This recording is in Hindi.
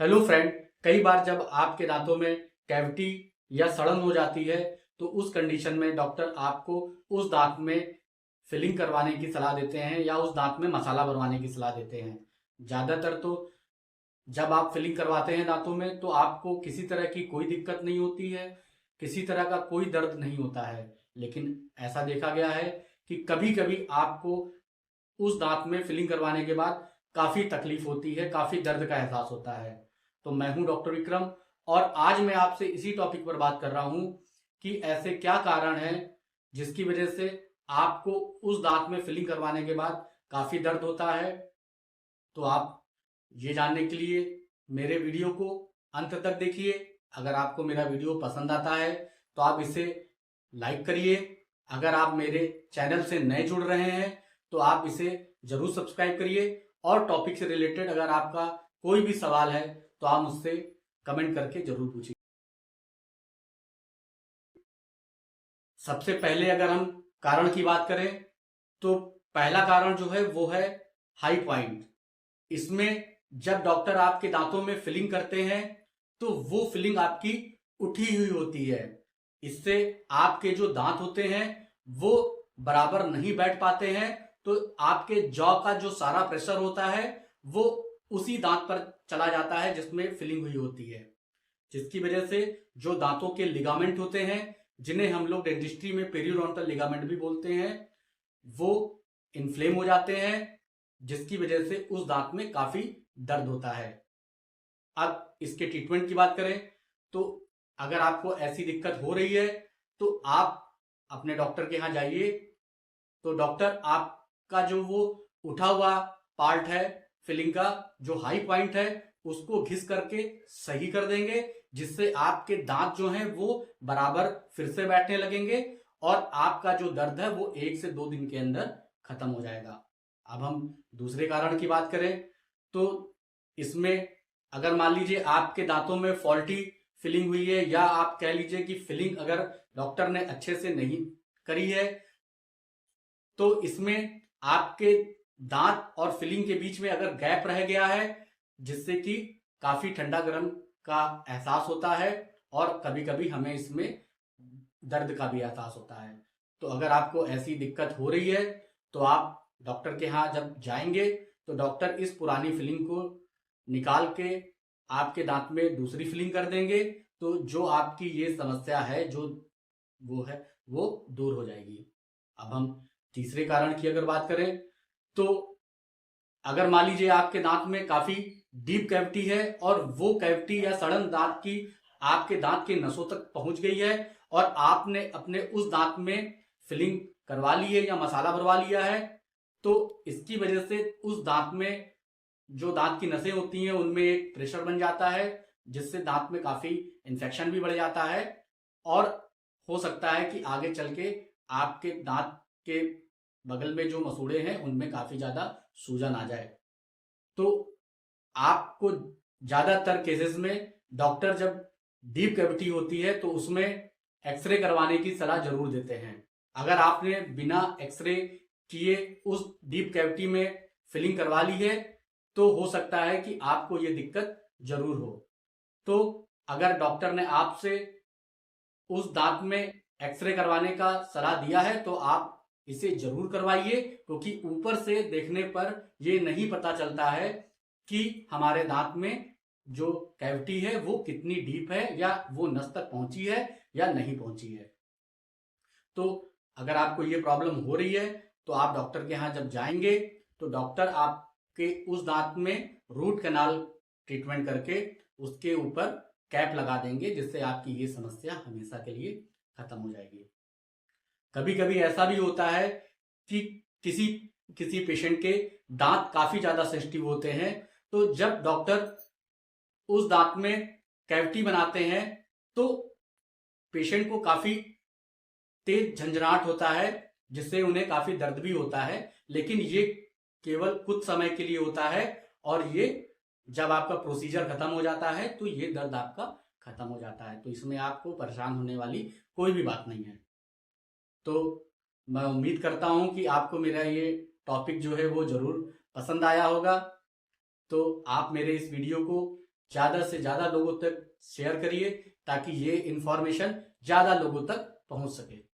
Hello friend. कई बार जब आपके दांतों में कैविटी या सड़न हो जाती है तो उस कंडीशन में डॉक्टर आपको उस दांत में फिलिंग करवाने की सलाह देते हैं या उस दांत में मसाला भरवाने की सलाह देते हैं। ज़्यादातर तो जब आप फिलिंग करवाते हैं दांतों में तो आपको किसी तरह की कोई दिक्कत नहीं होती है, किसी तरह का कोई दर्द नहीं होता है। लेकिन ऐसा देखा गया है कि कभी कभी आपको उस दांत में फिलिंग करवाने के बाद काफी तकलीफ होती है, काफी दर्द का एहसास होता है। तो मैं हूं डॉक्टर विक्रम और आज मैं आपसे इसी टॉपिक पर बात कर रहा हूं कि ऐसे क्या कारण है जिसकी वजह से आपको उस दांत में फिलिंग करवाने के बाद काफी दर्द होता है। तो आप ये जानने के लिए मेरे वीडियो को अंत तक देखिए। अगर आपको मेरा वीडियो पसंद आता है तो आप इसे लाइक करिए। अगर आप मेरे चैनल से नए जुड़ रहे हैं तो आप इसे जरूर सब्सक्राइब करिए। और टॉपिक से रिलेटेड अगर आपका कोई भी सवाल है तो आप मुझसे कमेंट करके जरूर पूछिए। सबसे पहले अगर हम कारण की बात करें तो पहला कारण जो है वो है हाई पॉइंट। इसमें जब डॉक्टर आपके दांतों में फिलिंग करते हैं तो वो फिलिंग आपकी उठी हुई होती है। इससे आपके जो दांत होते हैं वो बराबर नहीं बैठ पाते हैं। तो आपके जॉ का जो सारा प्रेशर होता है वो उसी दांत पर चला जाता है जिसमें फिलिंग हुई होती है, जिसकी वजह से जो दांतों के लिगामेंट होते हैं, जिन्हें हम लोग डेंटिस्ट्री में पेरियोडोंटल लिगामेंट भी बोलते हैं, वो इन्फ्लेम हो जाते हैं, जिसकी वजह से उस दांत में काफी दर्द होता है। अब इसके ट्रीटमेंट की बात करें तो अगर आपको ऐसी दिक्कत हो रही है तो आप अपने डॉक्टर के यहाँ जाइए। तो डॉक्टर आपका जो वो उठा हुआ पार्ट है फिलिंग का, जो हाई पॉइंट है, उसको घिस करके सही कर देंगे, जिससे आपके दांत जो हैं वो बराबर फिर से बैठने लगेंगे और आपका जो दर्द है वो 1 से 2 दिन के अंदर खत्म हो जाएगा। अब हम दूसरे कारण की बात करें तो इसमें अगर मान लीजिए आपके दांतों में फॉल्टी फिलिंग हुई है या आप कह लीजिए कि फिलिंग अगर डॉक्टर ने अच्छे से नहीं करी है तो इसमें आपके दांत और फिलिंग के बीच में अगर गैप रह गया है जिससे कि काफी ठंडा गर्म का एहसास होता है और कभी कभी हमें इसमें दर्द का भी एहसास होता है। तो अगर आपको ऐसी दिक्कत हो रही है तो आप डॉक्टर के यहाँ जब जाएंगे तो डॉक्टर इस पुरानी फिलिंग को निकाल के आपके दांत में दूसरी फिलिंग कर देंगे। तो जो आपकी ये समस्या है जो वो है वो दूर हो जाएगी। अब हम तीसरे कारण की अगर बात करें तो अगर मान लीजिए आपके दांत में काफी डीप कैविटी है और वो कैविटी या सड़न दांत की आपके दांत के नसों तक पहुंच गई है और आपने अपने उस दांत में फिलिंग करवा ली है या मसाला भरवा लिया है, तो इसकी वजह से उस दांत में जो दांत की नसें होती हैं उनमें एक प्रेशर बन जाता है, जिससे दांत में काफी इन्फेक्शन भी बढ़ जाता है और हो सकता है कि आगे चल के आपके दांत के बगल में जो मसूड़े हैं उनमें काफी ज्यादा सूजन आ जाए। तो आपको ज्यादातर केसेस में डॉक्टर जब डीप कैविटी होती है तो उसमें एक्सरे करवाने की सलाह जरूर देते हैं। अगर आपने बिना एक्सरे किए उस डीप कैविटी में फिलिंग करवा ली है तो हो सकता है कि आपको ये दिक्कत जरूर हो। तो अगर डॉक्टर ने आपसे उस दांत में एक्सरे करवाने का सलाह दिया है तो आप इसे जरूर करवाइए, क्योंकि ऊपर से देखने पर ये नहीं पता चलता है कि हमारे दांत में जो कैविटी है वो कितनी डीप है या वो नस तक पहुंची है या नहीं पहुंची है। तो अगर आपको ये प्रॉब्लम हो रही है तो आप डॉक्टर के यहाँ जब जाएंगे तो डॉक्टर आपके उस दांत में रूट कैनाल ट्रीटमेंट करके उसके ऊपर कैप लगा देंगे, जिससे आपकी ये समस्या हमेशा के लिए खत्म हो जाएगी। कभी कभी ऐसा भी होता है कि किसी किसी पेशेंट के दांत काफी ज्यादा सेंसिटिव होते हैं, तो जब डॉक्टर उस दांत में कैविटी बनाते हैं तो पेशेंट को काफी तेज झंझनाहट होता है, जिससे उन्हें काफी दर्द भी होता है। लेकिन ये केवल कुछ समय के लिए होता है और ये जब आपका प्रोसीजर खत्म हो जाता है तो ये दर्द आपका खत्म हो जाता है। तो इसमें आपको परेशान होने वाली कोई भी बात नहीं है। तो मैं उम्मीद करता हूं कि आपको मेरा ये टॉपिक जो है वो जरूर पसंद आया होगा। तो आप मेरे इस वीडियो को ज्यादा से ज्यादा लोगों तक शेयर करिए ताकि ये इंफॉर्मेशन ज्यादा लोगों तक पहुंच सके।